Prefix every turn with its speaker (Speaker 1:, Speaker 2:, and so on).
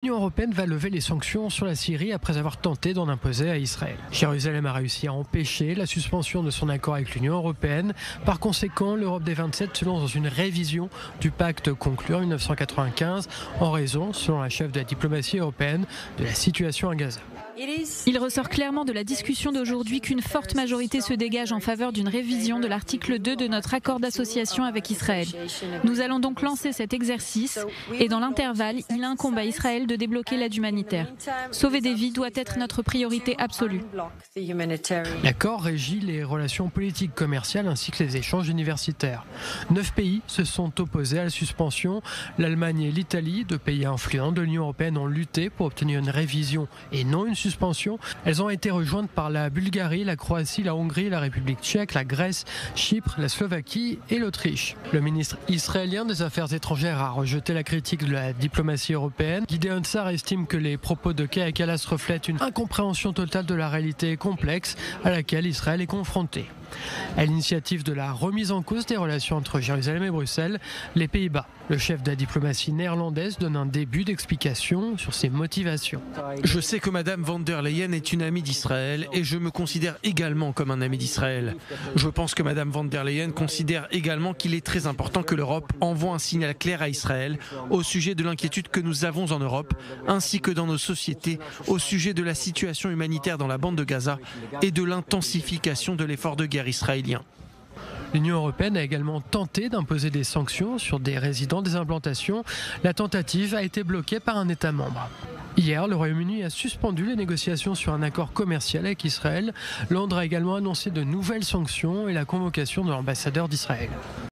Speaker 1: L'Union européenne va lever les sanctions sur la Syrie après avoir tenté d'en imposer à Israël. Jérusalem a réussi à empêcher la suspension de son accord avec l'Union européenne. Par conséquent, l'Europe des 27 se lance dans une révision du pacte conclu en 1995 en raison, selon la chef de la diplomatie européenne, de la situation à Gaza.
Speaker 2: Il ressort clairement de la discussion d'aujourd'hui qu'une forte majorité se dégage en faveur d'une révision de l'article 2 de notre accord d'association avec Israël. Nous allons donc lancer cet exercice et dans l'intervalle, il incombe à Israël de débloquer l'aide humanitaire. Sauver des vies doit être notre priorité absolue.
Speaker 1: L'accord régit les relations politiques, commerciales ainsi que les échanges universitaires. 9 pays se sont opposés à la suspension. L'Allemagne et l'Italie, deux pays influents de l'Union européenne, ont lutté pour obtenir une révision et non une suspension. Elles ont été rejointes par la Bulgarie, la Croatie, la Hongrie, la République tchèque, la Grèce, Chypre, la Slovaquie et l'Autriche. Le ministre israélien des Affaires étrangères a rejeté la critique de la diplomatie européenne. Gideon Sa'ar estime que les propos de Kaja Kallas reflètent une incompréhension totale de la réalité complexe à laquelle Israël est confronté. À l'initiative de la remise en cause des relations entre Jérusalem et Bruxelles, les Pays-Bas, le chef de la diplomatie néerlandaise, donne un début d'explication sur ses motivations.
Speaker 3: Je sais que Madame von der Leyen est une amie d'Israël et je me considère également comme un ami d'Israël. Je pense que Madame von der Leyen considère également qu'il est très important que l'Europe envoie un signal clair à Israël au sujet de l'inquiétude que nous avons en Europe, ainsi que dans nos sociétés, au sujet de la situation humanitaire dans la bande de Gaza et de l'intensification de l'effort de guerre israélien.
Speaker 1: L'Union européenne a également tenté d'imposer des sanctions sur des résidents des implantations. La tentative a été bloquée par un État membre. Hier, le Royaume-Uni a suspendu les négociations sur un accord commercial avec Israël. Londres a également annoncé de nouvelles sanctions et la convocation de l'ambassadeur d'Israël.